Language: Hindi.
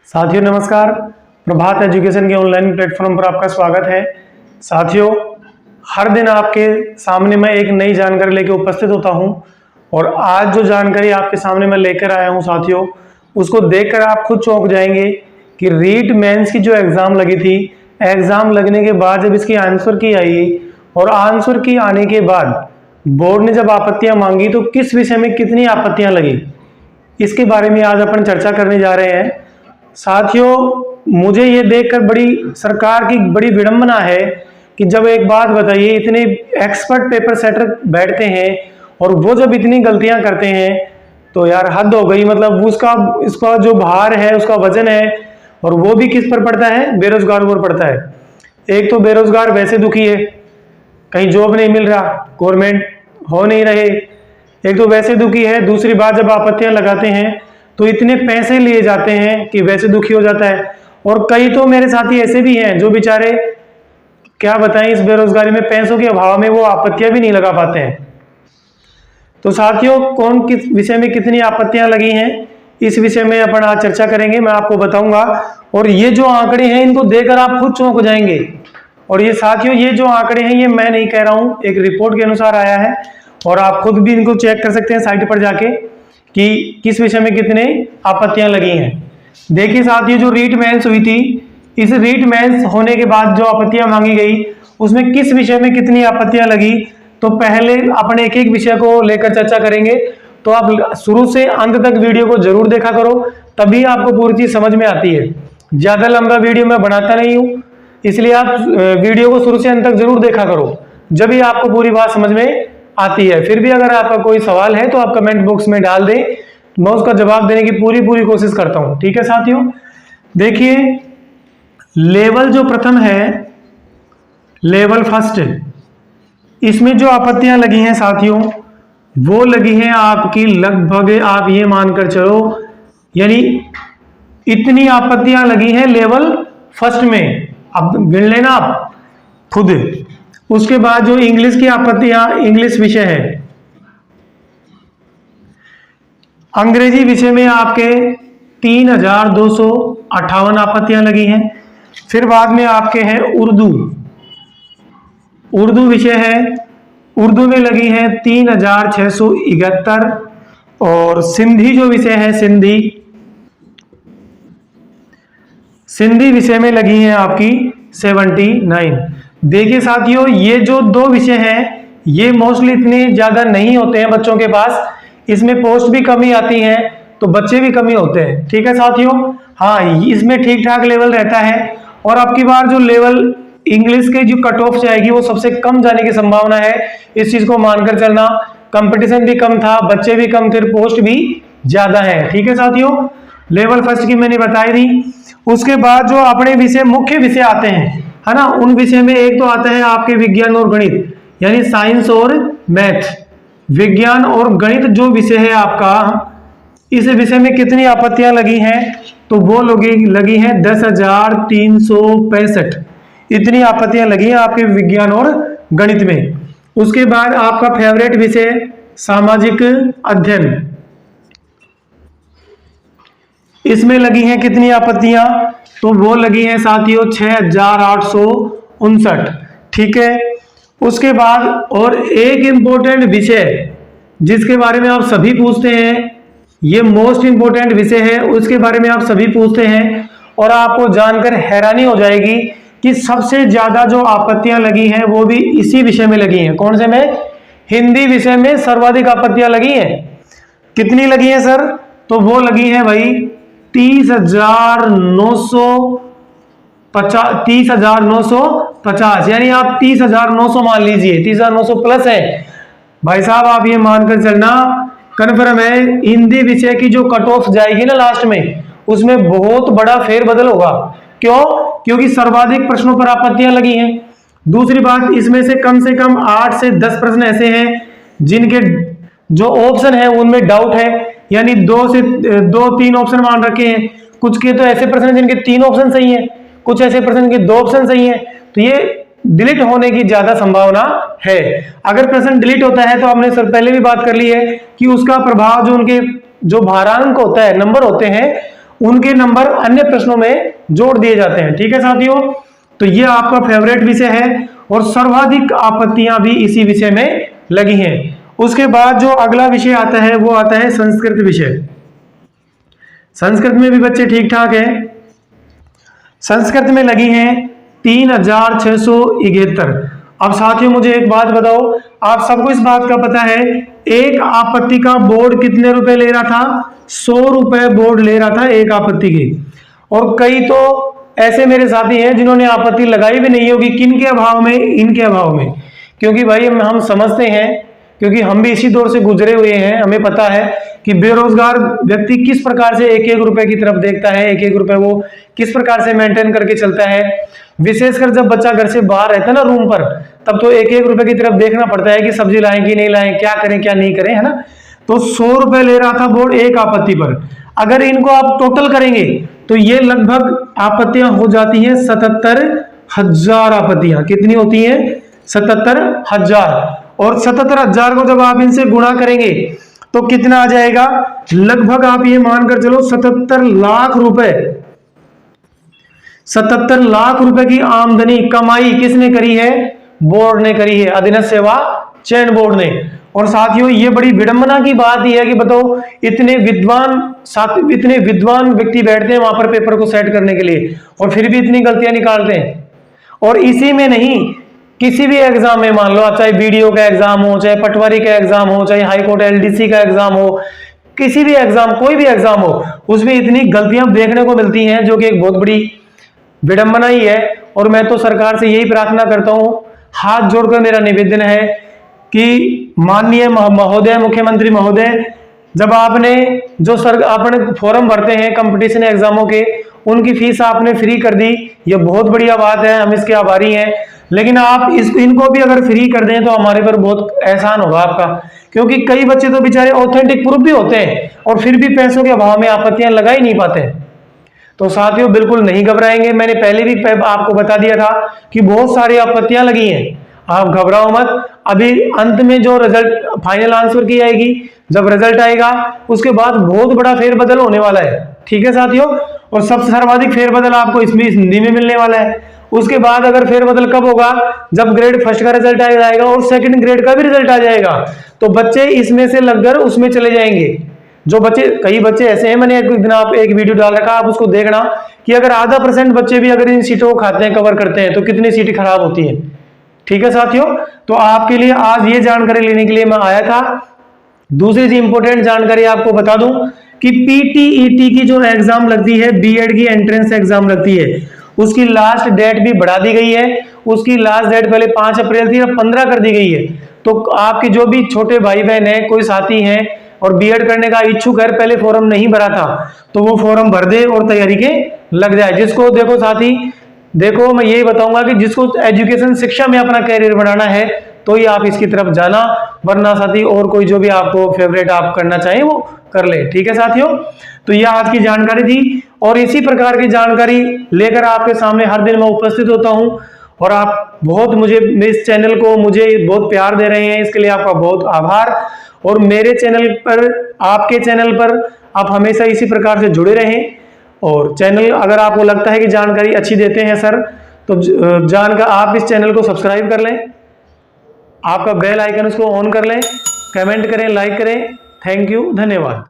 साथियों नमस्कार। प्रभात एजुकेशन के ऑनलाइन प्लेटफॉर्म पर आपका स्वागत है। साथियों, हर दिन आपके सामने मैं एक नई जानकारी लेकर उपस्थित होता हूं और आज जो जानकारी आपके सामने मैं लेकर आया हूं साथियों, उसको देखकर आप खुद चौंक जाएंगे कि रीट मेंस की जो एग्ज़ाम लगी थी, एग्ज़ाम लगने के बाद जब इसकी आंसर की आई और आंसर की आने के बाद बोर्ड ने जब आपत्तियां मांगी तो किस विषय में कितनी आपत्तियां लगी, इसके बारे में आज अपन चर्चा करने जा रहे हैं। साथियों, मुझे ये देखकर बड़ी सरकार की बड़ी विडंबना है कि जब एक बात बताइए, इतने एक्सपर्ट पेपर सेटर बैठते हैं और वो जब इतनी गलतियां करते हैं तो यार हद हो गई। मतलब उसका जो भार है, उसका वजन है, और वो भी किस पर पड़ता है? बेरोजगारों पर पड़ता है। एक तो बेरोजगार वैसे दुखी है, कहीं जॉब नहीं मिल रहा, गवर्नमेंट हो नहीं रहे, एक तो वैसे दुखी है। दूसरी बात, जब आपत्तियां लगाते हैं तो इतने पैसे लिए जाते हैं कि वैसे दुखी हो जाता है। और कई तो मेरे साथी ऐसे भी हैं जो बेचारे क्या बताएं, इस बेरोजगारी में पैसों के अभाव में वो आपत्तियां भी नहीं लगा पाते हैं। तो साथियों, कौन किस विषय में कितनी आपत्तियां लगी हैं, इस विषय में अपन आज चर्चा करेंगे, मैं आपको बताऊंगा। और ये जो आंकड़े हैं, इनको देखकर आप खुद चौंक जाएंगे। और ये साथियों, ये जो आंकड़े हैं, ये मैं नहीं कह रहा हूं, एक रिपोर्ट के अनुसार आया है और आप खुद भी इनको चेक कर सकते हैं साइट पर जाके कि किस विषय में कितने आपत्तियां लगी हैं। देखिए साथियों, जो रीट मेंस हुई थी, इस रीट मेंस होने के बाद जो आपत्तियां मांगी गई, उसमें किस विषय में कितनी आपत्तियां लगी, तो पहले अपन एक एक विषय को लेकर चर्चा करेंगे। तो आप शुरू से अंत तक वीडियो को जरूर देखा करो, तभी आपको पूरी चीज समझ में आती है। ज्यादा लंबा वीडियो मैं बनाता नहीं हूं, इसलिए आप वीडियो को शुरू से अंत तक जरूर देखा करो, जब भी आपको पूरी बात समझ में आती है। फिर भी अगर आपका कोई सवाल है तो आप कमेंट बॉक्स में डाल दें, मैं उसका जवाब देने की पूरी कोशिश करता हूं। ठीक है साथियों, देखिए लेवल जो प्रथम है, लेवल फर्स्ट, इसमें जो आपत्तियां लगी हैं साथियों, वो लगी हैं आपकी लगभग, आप ये मानकर चलो, यानी इतनी आपत्तियां लगी हैं लेवल फर्स्ट में। अब गिन लेना आप खुद। उसके बाद जो इंग्लिश की आपत्तियां, इंग्लिश विषय है, अंग्रेजी विषय में आपके 3258 आपत्तियां लगी हैं। फिर बाद में आपके हैं उर्दू विषय है, उर्दू में लगी है 3671। और सिंधी जो विषय है, सिंधी विषय में लगी है आपकी 79। देखिए साथियों, ये जो दो विषय हैं, ये मोस्टली इतने ज्यादा नहीं होते हैं बच्चों के पास, इसमें पोस्ट भी कमी आती है तो बच्चे भी कमी होते हैं। ठीक है साथियों, हाँ, इसमें ठीक ठाक लेवल रहता है। और अब की बार जो लेवल इंग्लिश के जो कट ऑफ जाएगी, वो सबसे कम जाने की संभावना है, इस चीज को मानकर चलना। कंपटीशन भी कम था, बच्चे भी कम थे, पोस्ट भी ज्यादा है। ठीक है साथियों, लेवल फर्स्ट की मैंने बताई दी। उसके बाद जो अपने विषय, मुख्य विषय आते हैं, है ना, उन विषय में एक तो आता है आपके विज्ञान और गणित, यानी साइंस और मैथ। विज्ञान और गणित जो विषय है आपका, इस विषय में कितनी आपत्तियां लगी हैं, तो वो लगी हैं 10,365। इतनी आपत्तियां लगी हैं आपके विज्ञान और गणित में। उसके बाद आपका फेवरेट विषय सामाजिक अध्ययन, इसमें लगी हैं कितनी आपत्तियां, तो वो लगी हैं साथियों 6,859। ठीक है। उसके बाद और एक इंपॉर्टेंट विषय जिसके बारे में आप सभी पूछते हैं, ये मोस्ट इंपॉर्टेंट विषय है, उसके बारे में आप सभी पूछते हैं और आपको जानकर हैरानी हो जाएगी कि सबसे ज्यादा जो आपत्तियां लगी हैं वो भी इसी विषय में लगी हैं। कौन से में? हिंदी विषय में सर्वाधिक आपत्तियां लगी हैं। कितनी लगी हैं सर? तो वो लगी हैं भाई 30,950, यानी आप 30,900 मान लीजिए, 30,900 प्लस है भाई साहब। आप ये मानकर चलना कन्फर्म है, हिंदी विषय की जो कट ऑफ जाएगी ना लास्ट में, उसमें बहुत बड़ा फेरबदल होगा। क्यों? क्योंकि सर्वाधिक प्रश्नों पर आपत्तियां लगी हैं। दूसरी बात, इसमें से कम 8 से 10 प्रश्न ऐसे हैं जिनके जो ऑप्शन है उनमें डाउट है, यानी 2-3 ऑप्शन मान रखे हैं। कुछ के तो ऐसे प्रश्न जिनके 3 ऑप्शन सही हैं, कुछ ऐसे प्रश्न जिनके 2 ऑप्शन सही हैं, तो ये डिलीट होने की ज्यादा संभावना है। अगर प्रश्न डिलीट होता है तो हमने सर पहले भी बात कर ली है कि उसका प्रभाव जो उनके जो भारांक होता है, नंबर होते हैं, उनके नंबर अन्य प्रश्नों में जोड़ दिए जाते हैं। ठीक है साथियों, तो ये आपका फेवरेट विषय है और सर्वाधिक आपत्तियां भी इसी विषय में लगी हैं। उसके बाद जो अगला विषय आता है वो आता है संस्कृत विषय। संस्कृत में भी बच्चे ठीक ठाक हैं। संस्कृत में लगी हैं 3671। अब साथियों मुझे एक बात बताओ, आप सबको इस बात का पता है एक आपत्ति का बोर्ड कितने रुपए ले रहा था? 100 रुपए बोर्ड ले रहा था एक आपत्ति की। और कई तो ऐसे मेरे साथी हैं जिन्होंने आपत्ति लगाई भी नहीं होगी, किन के अभाव में? इनके अभाव में। क्योंकि भाई हम समझते हैं, क्योंकि हम भी इसी दौर से गुजरे हुए हैं, हमें पता है कि बेरोजगार व्यक्ति किस प्रकार से एक एक रुपए की तरफ देखता है, एक एक रुपए वो किस प्रकार से मेंटेन करके चलता है। विशेषकर जब बच्चा घर से बाहर रहता है ना रूम पर, तब तो एक एक रुपए की तरफ देखना पड़ता है कि सब्जी लाएं कि नहीं लाएं, क्या करें क्या नहीं करें, है ना। तो 100 रुपए ले रहा था बोर्ड एक आपत्ति पर। अगर इनको आप टोटल करेंगे तो ये लगभग आपत्तियां हो जाती हैं 77,000 आपत्तियां। कितनी होती हैं? 77,000। और 77,000 को जब आप इनसे गुणा करेंगे तो कितना आ जाएगा? लगभग आप ये मानकर चलो 77 लाख रुपए। 77 लाख रुपए की आमदनी कमाई किसने करी है? बोर्ड ने करी है, अधीनस्थ सेवा चयन बोर्ड ने। और साथियों ये बड़ी विडंबना की बात यह है कि बताओ इतने विद्वान व्यक्ति बैठते हैं वहां पर पेपर को सेट करने के लिए और फिर भी इतनी गलतियां निकालते हैं। और इसी में नहीं, किसी भी एग्जाम में मान लो, चाहे बीडीओ का एग्जाम हो, चाहे पटवारी का एग्जाम हो, चाहे हाईकोर्ट एलडीसी का एग्जाम हो, किसी भी एग्जाम, कोई भी एग्जाम हो, उसमें इतनी गलतियां देखने को मिलती हैं जो कि एक बहुत बड़ी विडंबना ही है। और मैं तो सरकार से यही प्रार्थना करता हूं, हाथ जोड़कर मेरा निवेदन है कि माननीय महोदय, मुख्यमंत्री महोदय, जब आपने आपने फॉर्म भरते हैं कंपटीशन एग्जामों के, उनकी फीस आपने फ्री कर दी, ये बहुत बढ़िया बात है, हम इसके आभारी हैं। लेकिन आप इनको भी अगर फ्री कर दें तो हमारे पर बहुत एहसान होगा आपका, क्योंकि कई बच्चे तो बेचारे ऑथेंटिक प्रूफ भी होते हैं और फिर भी पैसों के अभाव में आपत्तियां लगा ही नहीं पाते। तो साथियों बिल्कुल नहीं घबराएंगे, मैंने पहले भी आपको बता दिया था कि बहुत सारी आपत्तियां लगी हैं, आप घबराओ मत। अभी अंत में जो रिजल्ट फाइनल आंसर की आएगी, जब रिजल्ट आएगा उसके बाद बहुत बड़ा फेरबदल होने वाला है। ठीक है साथियों, और सबसे सर्वाधिक फेरबदल आपको इसमें हिंदी में मिलने वाला है। उसके बाद अगर फेरबदल कब होगा? जब ग्रेड फर्स्ट का रिजल्ट आ जाएगा और सेकंड ग्रेड का भी रिजल्ट आ जाएगा, तो बच्चे इसमें से लगकर उसमें चले जाएंगे। जो बच्चे, कई बच्चे ऐसे हैं, मैंने एक दिन आप एक वीडियो डाल रखा, आप उसको देखना कि अगर आधा % बच्चे भी अगर इन सीटों को खाते हैं, कवर करते हैं, तो कितनी सीटें खराब होती हैं। ठीक है साथियों, तो आपके लिए आज ये जानकारी लेने के लिए मैं आया था। दूसरी सी इंपॉर्टेंट जानकारी आपको बता दूं कि पीटीईटी की जो एग्जाम लगती है, बीएड की एंट्रेंस एग्जाम लगती है, उसकी लास्ट डेट भी बढ़ा दी गई है। उसकी लास्ट डेट पहले 5 अप्रैल थी, अब 15 कर दी गई है। तो आपके जो भी छोटे भाई बहन है, कोई साथी हैं और बीएड करने का इच्छुक है, पहले फॉर्म नहीं भरा था, तो वो फॉर्म भर दे और तैयारी के लग जाए। जिसको देखो साथी, देखो मैं यही बताऊंगा कि जिसको एजुकेशन शिक्षा में अपना कैरियर बनाना है तो ही आप इसकी तरफ जाना, वरना साथी और कोई जो भी आपको फेवरेट आप करना चाहें वो कर ले। ठीक है साथियों, तो यह आज की जानकारी थी और इसी प्रकार की जानकारी लेकर आपके सामने हर दिन मैं उपस्थित होता हूं। और आप बहुत मुझे इस चैनल को मुझे बहुत प्यार दे रहे हैं, इसके लिए आपका बहुत आभार। और मेरे चैनल पर, आपके चैनल पर आप हमेशा इसी प्रकार से जुड़े रहें। और चैनल अगर आपको लगता है कि जानकारी अच्छी देते हैं सर, तो आप इस चैनल को सब्सक्राइब कर लें, आपका बेल आइकन उसको ऑन कर लें, कमेंट करें, लाइक करें। थैंक यू, धन्यवाद।